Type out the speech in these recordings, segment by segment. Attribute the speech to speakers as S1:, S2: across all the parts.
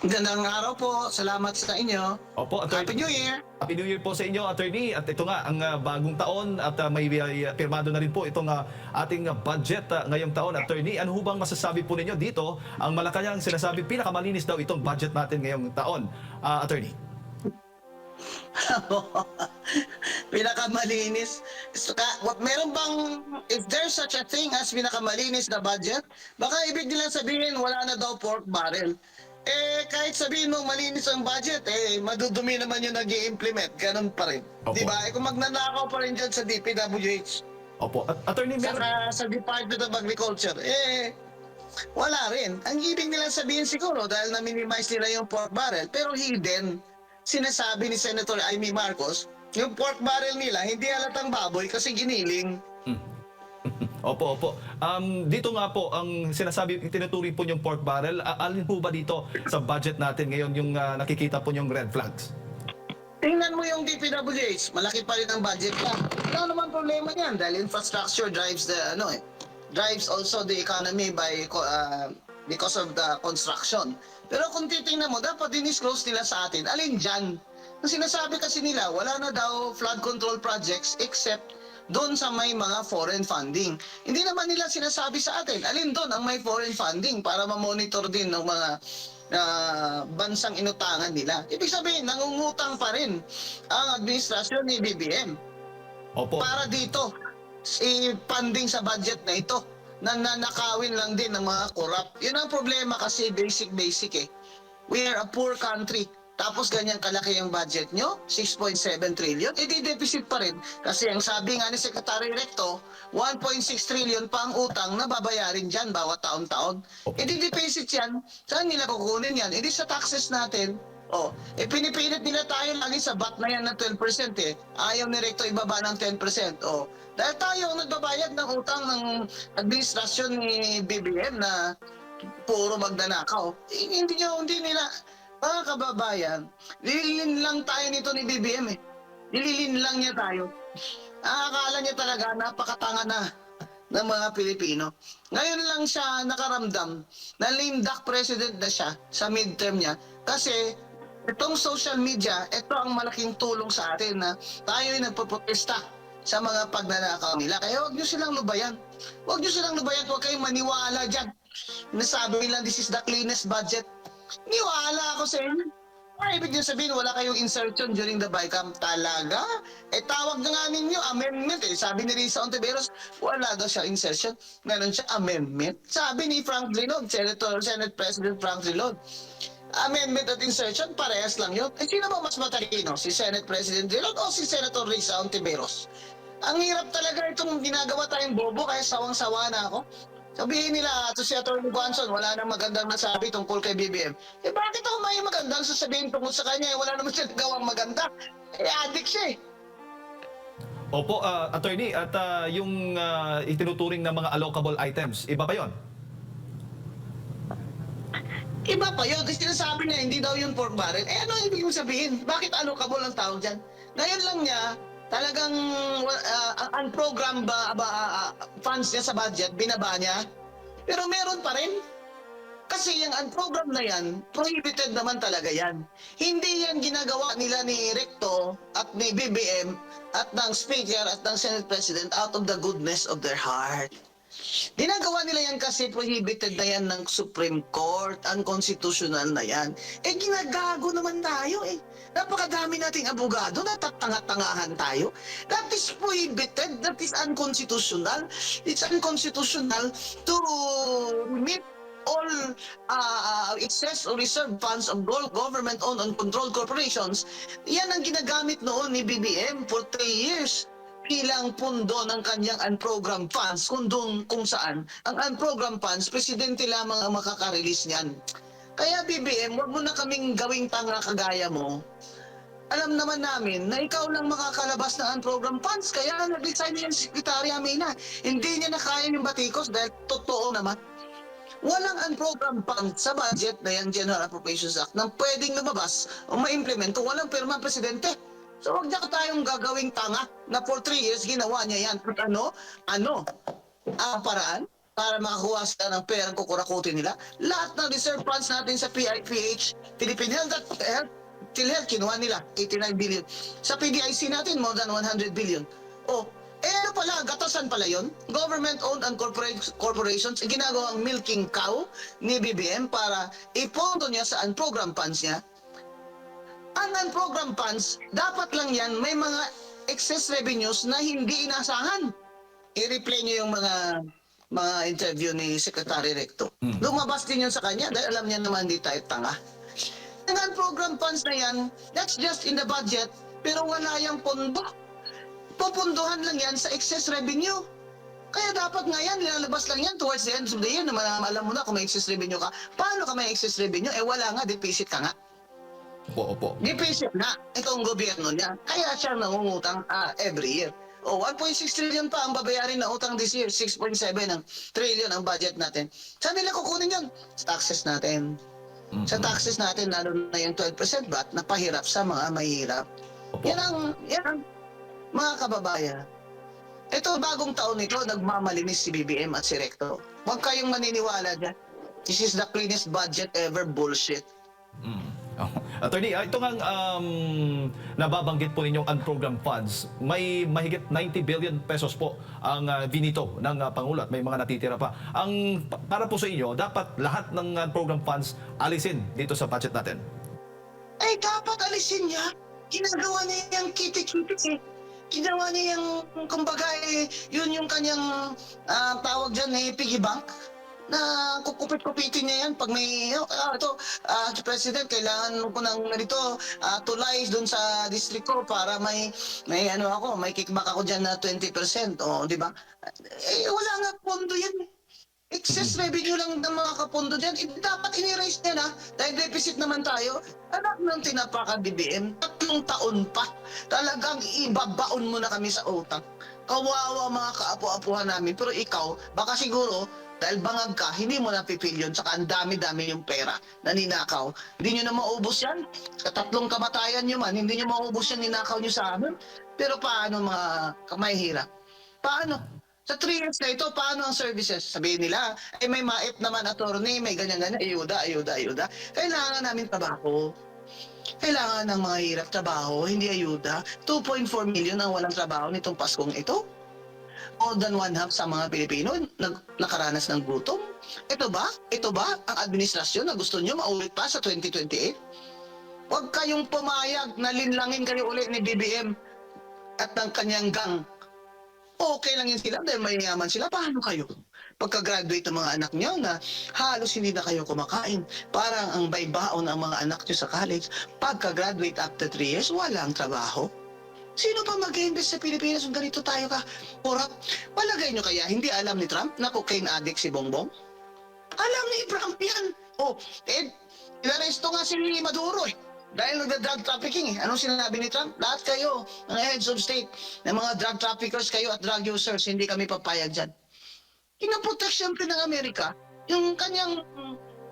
S1: Magandang araw po. Salamat sa inyo.
S2: Opo,
S1: Happy
S2: Attorney.
S1: New Year!
S2: Happy New Year po sa inyo, Attorney. At ito nga, ang bagong taon at may pirmado na rin po itong ating budget ngayong taon, Attorney. Ano ho bang masasabi po ninyo dito? Ang Malacanang sinasabi pinakamalinis daw itong budget natin ngayong taon, Attorney.
S1: Pinakamalinis. Meron bang, if there's such a thing as pinakamalinis na budget, baka ibig nilang sabihin wala na daw pork barrel. Kahit sabihin mo malinis ang budget, madudumi naman yung nag implement ganun pa rin.
S2: Opo.
S1: Di ba? Kung magnanakaw pa rin dyan sa DPWH,
S2: Opo. Attorney, meron...
S1: saka sa Department of Agriculture, wala rin. Ang ibig nilang sabihin siguro dahil na-minimize nila yung pork barrel, pero hidden. Sinasabi ni Senator Amy Marcos, yung pork barrel nila hindi halatang baboy kasi giniling.
S2: Opo, opo. Dito nga po, ang sinasabi, tinuturi po yung pork barrel. Alin po ba dito sa budget natin ngayon yung nakikita po yung red flags?
S1: Tingnan mo yung DPWH, malaki pa rin ang budget niya. Wala naman problema niyan dahil infrastructure drives drives also the economy because of the construction. Pero kung titingnan mo, dapat dinisclose nila sa atin, alin dyan? Ang sinasabi kasi nila, wala na daw flood control projects except doon sa may mga foreign funding. Hindi naman nila sinasabi sa atin, alin doon ang may foreign funding para ma-monitor din ng mga bansang inutangan nila. Ibig sabihin, nangungutang pa rin ang administrasyon ni BBM
S2: Opo.
S1: para dito i-funding sa budget na ito na nanakawin lang din ng mga corrupt. Yun ang problema kasi basic eh. We are a poor country. Tapos ganyan kalaki yung budget nyo, 6.7 trillion, di deficit pa rin. Kasi ang sabi nga ni Secretary Recto, 1.6 trillion pa ang utang na babayarin dyan bawat taon-taon. Di deficit yan. Saan nila kukunin yan? Di sa taxes natin. Pinipilit nila tayo lagi sa VAT na yan ng 12% eh. Ayaw ni Recto ibaba ng 10%. Dahil tayo ang nagbabayad ng utang ng administrasyon ni BBM na puro magnanakaw. Hindi nila, mga kababayan, nililin lang tayo nito ni BBM eh. Nililin lang niya tayo. Akala niya talaga napakatanga na ng mga Pilipino. Ngayon lang siya nakaramdam na lame duck president na siya sa midterm niya kasi itong social media, ito ang malaking tulong sa atin na tayo ay nagpoprotesta sa mga pagnanakaw nila. Kaya huwag niyo silang lubayan. Huwag kayong maniwala dyan. Nasabi nila this is the cleanest budget. Niwala ako sa inyo. Ibig niyo sabihin, wala kayong insertion during the BICAM talaga? Tawag na nga ninyo, amendment eh. Sabi ni Risa Ontiveros, wala daw siya insertion. Meron siya amendment. Sabi ni Frank Drilon, Senate President Frank Drilon, amendment at insertion, parehas lang yun. Sino ba mas matalino? Si Senate President Drilon o si Senator Risa Ontiveros? Ang hirap talaga itong ginagawa tayong bobo kaya sawang-sawa na ako. Sabihin nila, ito si Atty. Guanzon, wala nang magandang nasabi tungkol kay BBM. Bakit ako may magandang sasabihin tungkol sa kanya? Wala naman siya nagawang maganda. Addict siya eh.
S2: Opo, Attorney, at yung itinuturing na mga allocable items, iba pa yon?
S1: Iba pa yun. Kasi sinasabi niya, hindi daw yung pork barrel. Ano ibig mo sabihin? Bakit allocable ang tawag dyan? Ngayon lang niya, talagang ang program funds niya sa budget, binaba niya. Pero meron pa rin. Kasi yung unprogram na yan, prohibited naman talaga yan. Hindi yan ginagawa nila ni Recto at ni BBM at ng Speaker at ng Senate President out of the goodness of their heart. Ginagawa nila yan kasi prohibited na yan ng Supreme Court, unconstitutional na yan. Ginagago naman tayo eh. Napakadami nating abogado, natatanga-tangahan tayo. That is prohibited, that is unconstitutional. It's unconstitutional to remit all excess or reserve funds of government-owned and controlled corporations. Yan ang ginagamit noon ni BBM for 3 years bilang pundo ng kanyang unprogrammed funds kung saan ang unprogrammed funds, presidente lamang ang makaka-release niyan. Kaya BBM, wag mo na kaming gawing tanga kagaya mo. Alam naman namin na ikaw lang makakalabas ng unprogrammed funds, kaya nag-resign yung Secretary Amina. Hindi niya na kaya yung batikos dahil totoo naman. Walang unprogrammed funds sa budget na yung General Appropriations Act nang pwedeng lumabas o ma-implement kung walang pirma ang presidente. So wag na tayong gagawing tanga na for 3 years ginawa niya yan. Ano? Ang paraan? para makakuha sila ng perang kukurakutin nila. Lahat ng reserve funds natin sa PIPH, Philippine PhilHealth, kinuha nila 89 billion. Sa PDIC natin, more than 100 billion. Oh, ano pala, gatasan pala yon. Government-owned and corporations, ginagawang milking cow ni BBM para ipondo niya sa unprogrammed funds niya. Ang unprogrammed funds, dapat lang yan may mga excess revenues na hindi inasahan. I-replay niyo yung mga interview ni Secretary Recto. Lumabas din yun sa kanya dahil alam niya naman hindi tayo tanga. Ang unprogrammed funds na yan, that's just in the budget, pero wala yung pondo. Pupunduhan lang yan sa excess revenue. Kaya dapat nga yan, nilalabas lang yan towards the end of the year na alam mo na kung may excess revenue ka. Paano ka may excess revenue? Wala nga, deficit ka nga.
S2: Opo.
S1: Deficit na itong gobyerno niya. Kaya siya nangungutang every year. O 1.6 trillion pa ang babayarin na utang this year. 6.7 trillion ang budget natin. Saan nila kukunin yun? Sa taxes natin. Sa taxes natin, lalo na yung 12% VAT na pahirap sa mga mahirap.
S2: Opo.
S1: Yan ang mga kababayan. Ito, bagong taon ito, nagmamalinis si BBM at si Recto. Huwag kayong maniniwala dyan. This is the cleanest budget ever bullshit.
S2: Attorney, ito nga nababanggit po ninyong unprogrammed funds. May mahigit 90 billion pesos po ang binito ng Pangulo at may mga natitira pa. Para po sa inyo, dapat lahat ng unprogrammed funds alisin dito sa budget natin.
S1: Dapat alisin niya. Ginagawa niya yung kiti-kiti. Ginawa niya yung, kumbaga, yun yung kanyang tawag dyan, piggy bank. Na kukupit-kupitin niya yan pag may President, kailangan ko ng ganito tulay doon sa district ko para may kickback ako diyan na 20%, di ba? Wala nga pondo yan. Excess revenue lang ng mga kapondo diyan. Dapat in-erase niya na dahil deficit naman tayo. Anak ng tinapakan BBM, 3 taon pa. Talagang ibabaon mo na kami sa utang. Kawawa mga kaapu-apuhan namin. Pero ikaw, baka siguro dahil bangag ka, hindi mo napipil yun. Saka ang dami-dami yung pera na ninakaw. Hindi nyo na maubos yan. Sa 3 kamatayan nyo man, hindi nyo maubos yan, ninakaw nyo sa amin. Pero paano mga kamahihirap? Paano? Sa 3 years na ito, paano ang services? Sabihin nila, may maip naman attorney, may ganyan-ganyan, ayuda. Kailangan namin trabaho. Kailangan ng mga hirap trabaho, hindi ayuda. 2.4 million ang walang trabaho nitong Paskong ito. More than 1/2 sa mga Pilipino nakaranas ng gutom. Ito ba ang administrasyon na gusto nyo maulit pa sa 2028? Huwag kayong pumayag na linlangin kayo ulit ni BBM at ng kanyang gang. Okay lang yun sila dahil mayayaman sila. Paano kayo? Pagka-graduate ng mga anak nyo na halos hindi na kayo kumakain. Parang ang baybaon ng mga anak nyo sa college. Pagka-graduate after 3 years, walang trabaho. Sino pa mag-invest sa Pilipinas kung ganito tayo ka? Corrupt. Palagay nyo kaya hindi alam ni Trump na cocaine addict si Bongbong? Alam ni Trump yan. Inaresto nga si Maduro dahil nagda-drug trafficking Anong sinabi ni Trump? Lahat kayo, mga heads of state, na mga drug traffickers kayo at drug users, hindi kami papayag dyan. Pinaprotect siyempre ng Amerika yung kanyang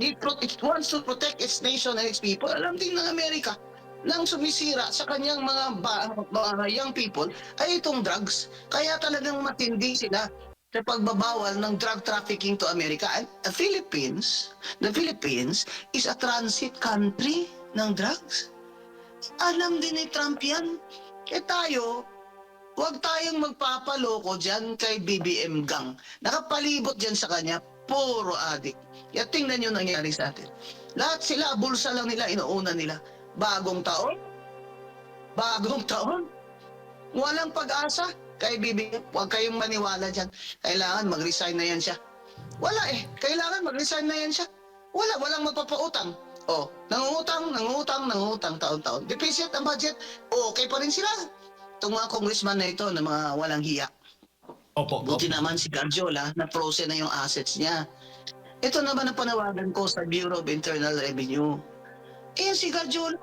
S1: it wants to protect its nation and its people. Alam din ng Amerika nang sumisira sa kanyang mga young people ay itong drugs. Kaya talagang matindi sila sa pagbabawal ng drug trafficking to America. And the Philippines is a transit country ng drugs. Alam din ni Trump yan. Tayo, huwag tayong magpapaloko dyan kay BBM gang. Nakapalibot dyan sa kanya, puro adik. Kaya tingnan nyo nangyari sa atin. Lahat sila, bulsa lang nila, inuuna nila. Bagong taon, walang pag-asa kay BBM. Huwag kayong maniwala dyan. Kailangan mag-resign na yan siya. Wala kailangan mag-resign na yan siya. Walang magpapautang. Nangungutang taon-taon. Deficit ang budget, okay pa rin sila. Itong mga congressman na ito na mga walang hiya. Buti naman si Garjola na frozen na yung assets niya. Ito naman ang panawagan ko sa Bureau of Internal Revenue. Si Garjola,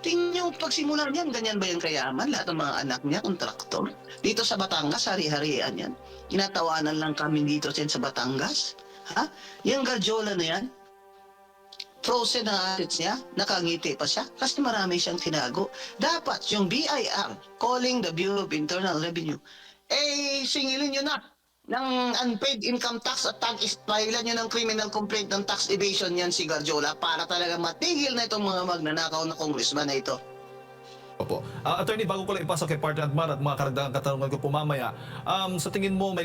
S1: tingnan niyo pagsimula niyan, ganyan ba yung kayaman? Lahat ng mga anak niya, kontraktor. Dito sa Batangas, hari-harian yan. Tinatawanan lang kami dito sa Batangas. Yung Garjola na yan, frozen na assets niya, nakangiti pa siya kasi marami siyang tinago. Dapat yung BIR, calling the Bureau of Internal Revenue, singilin nyo na. ng unpaid income tax at tax filean nyo ng criminal complaint ng tax evasion yan si Garjola para talaga matigil na itong mga magnanakaw na congressman na ito.
S2: Opo. Attorney, bago ko lang ipasok kay Partner Admar at mga karagdagang katanungan ko po mamaya, sa tingin mo,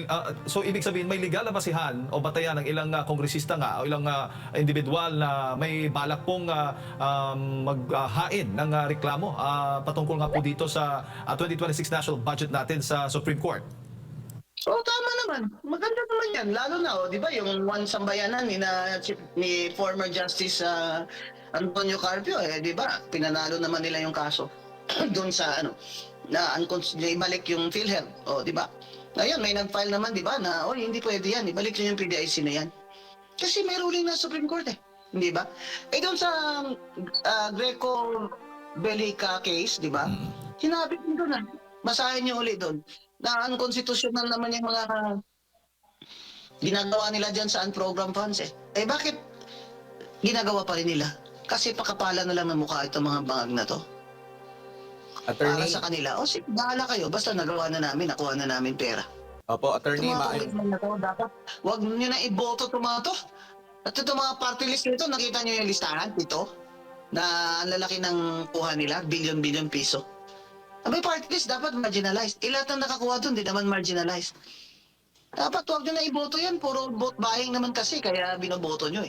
S2: so ibig sabihin, may legal na basihan o batayan ng ilang kongresista nga o ilang individual na may balak pong maghain ng reklamo patungkol nga po dito sa 2026 national budget natin sa Supreme Court?
S1: Oo, tama naman. Maganda naman yan. Lalo na, di ba, yung one sambayanan ni former Justice Antonio Carpio, di ba, pinanalo naman nila yung kaso doon sa, na ibalik yung PhilHealth, di ba? Ngayon, may nag-file naman, di ba, na, hindi pwede yan, ibalik nyo yung PDIC na yan. Kasi may ruling na Supreme Court di ba? Doon sa Greco Bellica case, di ba, sinabi ko doon basahin nyo ulit doon, na unconstitutional naman yung mga ginagawa nila dyan sa unprogram funds bakit ginagawa pa rin nila? Kasi pakapala na lang ng mukha itong mga bangag na to. Para
S3: Attorney,
S1: sa kanila, sige, bahala kayo, basta nagawa na namin, nakuha na namin pera.
S3: opo, attorney,
S1: Itong mga congressman na to, dapat wag nyo na iboto itong mga to. At itong mga party list nito, nakita nyo yung listahan dito, na ang lalaki ng kuha nila, billion piso. May party list, dapat marginalized. Lahat ng nakakuha doon, di naman marginalized. Dapat wag nyo na iboto yan, puro vote buying naman kasi, kaya binoboto nyo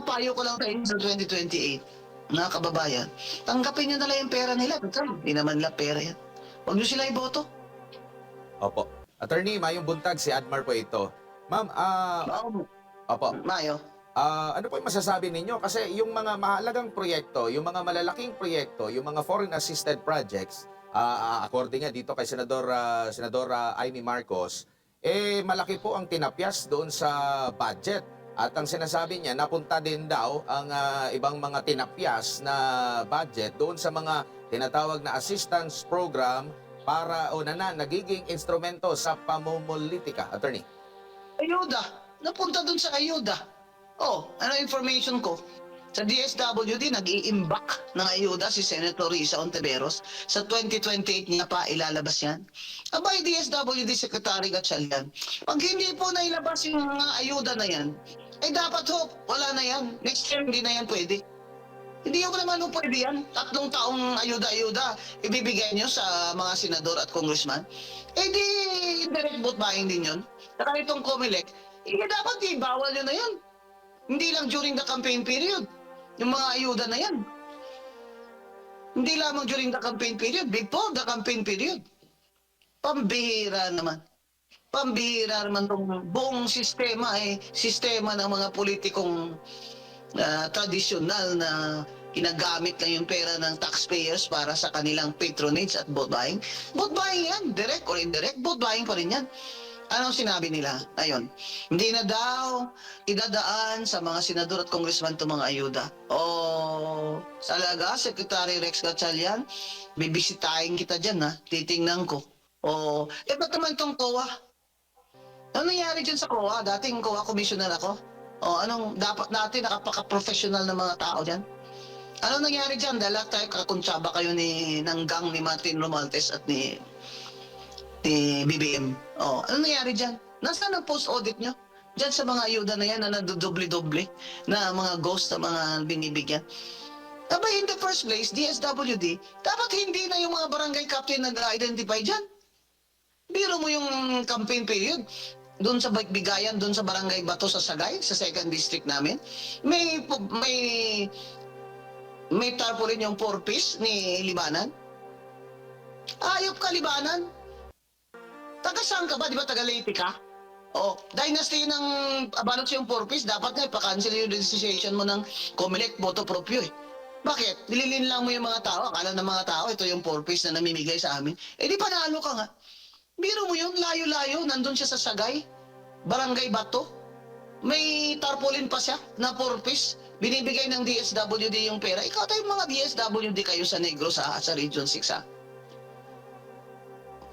S1: payo ko lang sa inyo sa 2028. Mga kababayan, tanggapin nyo na lang yung pera nila. Hindi naman nila pera yan. Huwag nyo sila iboto.
S3: Opo. Attorney, Mayong Buntag, si Admar po ito. Ma'am, opo.
S1: Mayo.
S3: Ano po yung masasabi ninyo? Kasi yung mga mahalagang proyekto, yung mga malalaking proyekto, yung mga foreign assisted projects, according nga dito kay Senadora Amy Marcos, malaki po ang tinapyas doon sa budget. At ang sinasabi niya, napunta din daw ang ibang mga tinapyas na budget doon sa mga tinatawag na assistance program para nagiging instrumento sa pamumulitika. Attorney.
S1: Ayuda. Napunta dun sa ayuda. Ano information ko? Sa DSWD, nag-i-imbak ng ayuda si Senator Risa Ontiveros. Sa 2028 niya pa ilalabas yan. Abay, DSWD Secretary Gatchalian, pag hindi po nailabas yung mga ayuda na yan, dapat wala na yan. Next year, hindi na yan pwede. Hindi ko naman pwede yan. 3 taong ayuda-ayuda ibibigay nyo sa mga senador at congressman. Di direct vote buying din yun. Saka itong COMELEC, dapat bawal nyo na yan. Hindi lang during the campaign period. Yung mga ayuda na yan. Hindi lamang during the campaign period, before the campaign period. Pambihira naman. Pambihira naman itong buong sistema sistema ng mga politikong tradisyonal na ginagamit lang yung pera ng taxpayers para sa kanilang patronage at vote buying. Vote buying yan, direct or indirect, vote buying pa rin yan. Anong sinabi nila? Ayun, hindi na daw idadaan sa mga senador at congressman itong mga ayuda. Salaga, Secretary Rex Gatchalian, bibisitahin kita dyan titingnan ko. Ba't naman itong COA? Ano nangyari dyan sa COA? Dating COA commissioner ako. Anong dapat natin nakapaka-professional na mga tao dyan? Ano nangyari dyan? Dahil tayo kakuntsaba kayo ng gang ni Martin Romualdez at ni BBM. Ano nangyari dyan? Nasaan ang post-audit nyo? Dyan sa mga ayuda na yan na nadodoble-doble na mga ghost na mga binibigyan. In the first place, DSWD, dapat hindi na yung mga barangay captain nag-identify dyan. Biro mo yung campaign period. Doon sa Bigayan, doon sa Barangay Bato sa Sagay, sa 2nd District namin, may tarpaulin yung 4-piece ni Libanan. Ayop ka, Libanan. Taga saan ka ba? Di ba taga Leyte ka? Dynasty ng balot yung 4-piece, dapat nga ipa-cancel yung registration mo ng COMELEC, boto proprio Bakit? Nililin lang mo yung mga tao. Akala ng mga tao, ito yung 4-piece na namimigay sa amin. Di panalo ka nga. Biro mo yun, layo-layo, nandun siya sa Sagay, Barangay Bato. May tarpaulin pa siya na 4-piece. Binibigay ng DSWD yung pera. Ikaw tayong mga DSWD kayo sa Negros sa Region 6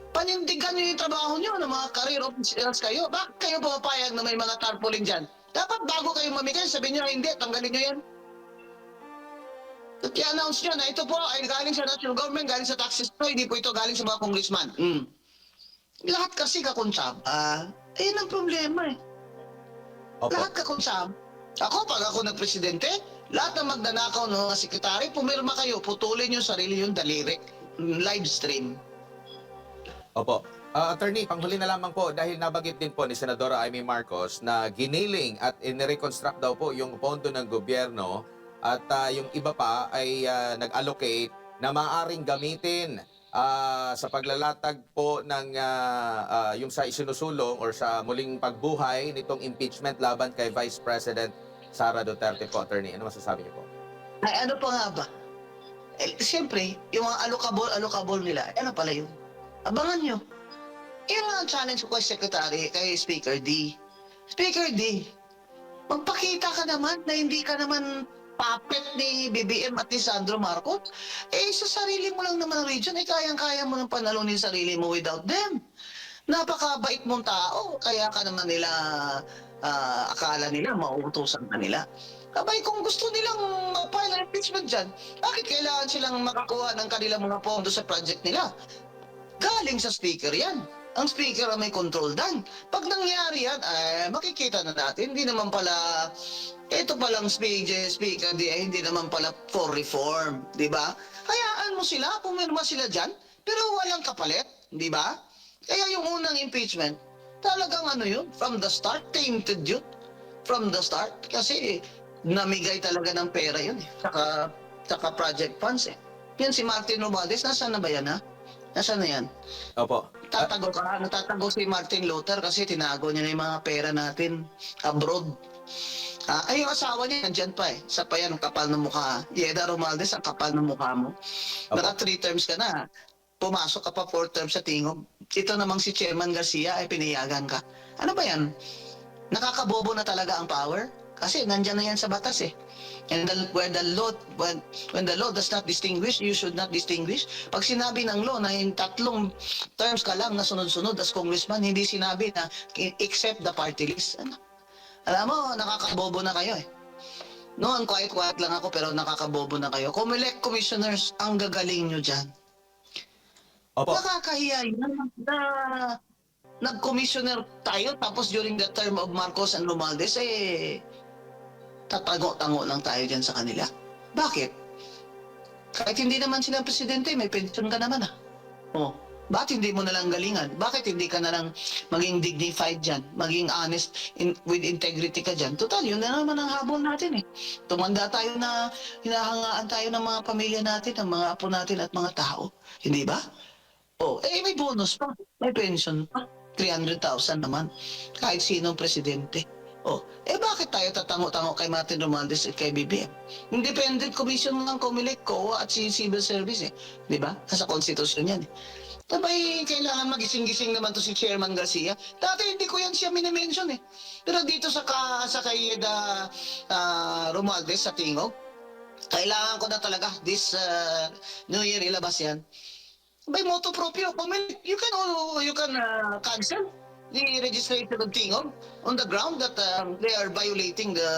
S1: Panindigan nyo yung trabaho nyo ng mga career officers kayo. Bakit kayo pumapayag na may mga tarpaulin dyan? Dapat bago kayong mamigay, sabihin nyo hindi, tanggalin nyo yan. At i-announce nyo na ito po ay galing sa national government, galing sa taxes po, hindi po ito galing sa mga congressman. Lahat kasi kakuntsaba. Ayun ang problema eh.
S3: Opo.
S1: Lahat kakuntsaba. Ako, pag ako nagpresidente, lahat ng magnanakaw ng mga sekretary, pumirma kayo, putulin yung sarili yung daliri. Live stream.
S3: Opo. Attorney, panghuli na lamang po dahil nabanggit din po ni Senadora Amy Marcos na giniling at in-reconstruct daw po yung pondo ng gobyerno at yung iba pa ay nag-allocate na maaaring gamitin sa paglalatag po ng yung sa isinusulong or sa muling pagbuhay nitong impeachment laban kay Vice President Sara Duterte po, Attorney. Ano masasabi niyo po?
S1: Ay, ano pa nga ba? Siyempre, yung mga alokabol nila, ano pala yun? Abangan nyo. Yun nga ang challenge ko kay Secretary, kay Speaker D. Speaker D, magpakita ka naman na hindi ka naman puppet ni BBM at ni Sandro Marcos. Sa sarili mo lang naman ang region, kayang-kaya mo nang panalunin sarili mo without them. Napakabait mong tao, kaya ka naman nila, akala nila, mauutusan ka nila. Abay, kung gusto nilang file an impeachment dyan, bakit kailangan silang makakuha ng kanilang mga pondo sa project nila? Galing sa speaker yan. Ang speaker ang may control dan. Pag nangyari yan, makikita na natin, hindi naman pala, ito palang speaker, hindi naman pala for reform, di ba? Hayaan mo sila, pumirma sila dyan, pero walang kapalit, di ba? Kaya yung unang impeachment, talagang ano yun, from the start, tainted yun. From the start, kasi namigay talaga ng pera yun eh. Saka project funds eh. Yan si Martin Romualdez, nasaan na ba yan ha? Nasaan na yan?
S3: Opo.
S1: Natatago si Martin Luther kasi tinago niya na yung mga pera natin abroad. Yung asawa niya, nandyan pa eh. Sa pa yan, ang kapal ng mukha. Yeda Romualdez, ang kapal ng mukha mo. Naka 3 terms ka na. Pumasok ka pa 4 terms sa tingog. Ito namang si Chairman Garcia ay pinayagan ka. Ano ba yan? Nakakabobo na talaga ang power? Kasi nandyan na yan sa batas eh. And when the law does not distinguish, you should not distinguish. Pag sinabi ng law na yung 3 terms ka lang na sunod-sunod as congressman, hindi sinabi na except the party list. Ano? Alam mo, nakakabobo na kayo eh. Noon, quiet-quiet lang ako pero nakakabobo na kayo. Comelec commissioners, ang gagaling nyo dyan.
S3: Opo.
S1: Nakakahiya yun na nag-commissioner tayo tapos during the term of Marcos and Romualdez, tatago-tango lang tayo dyan sa kanila. Bakit? Kahit hindi naman sila presidente, may pensyon ka naman ah. Bakit hindi mo nalang galingan? Bakit hindi ka nalang maging dignified dyan? Maging honest with integrity ka dyan? Total, yun na naman ang habol natin eh. Tumanda tayo na hinahangaan tayo ng mga pamilya natin, ng mga apo natin at mga tao. Hindi ba? May bonus pa. May pension pa. 300,000 naman. Kahit sinong presidente. Bakit tayo tatango-tango kay Martin Romualdez at kay BBM? Independent Commission ng Comelec, COA at Civil Service eh. Di ba? Nasa konstitusyon yan eh. Sabay, kailangan magising-gising naman to si Chairman Garcia. Dati hindi ko yan siya minimension eh. Pero dito sa kay Romualdez sa Tingog, kailangan ko na talaga this New Year ilabas yan. By motu proprio, you can cancel the registration of Tingog on the ground that they are violating the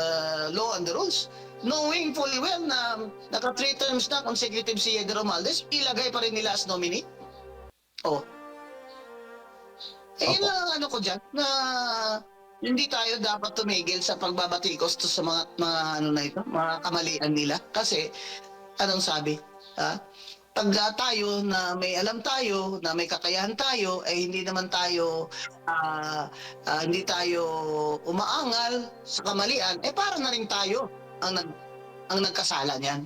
S1: law and the rules. Knowing fully well na naka 3 terms na consecutive si Yeda Romualdez, ilagay pa rin nila as nominee. Yun lang ang ano ko dyan, na hindi tayo dapat tumigil sa pagbabatikos to sa mga mga kamalian nila. Kasi, anong sabi? Pag tayo na may alam tayo, na may kakayahan tayo, hindi naman tayo hindi tayo umaangal sa kamalian, para na rin tayo ang nagkasala niyan.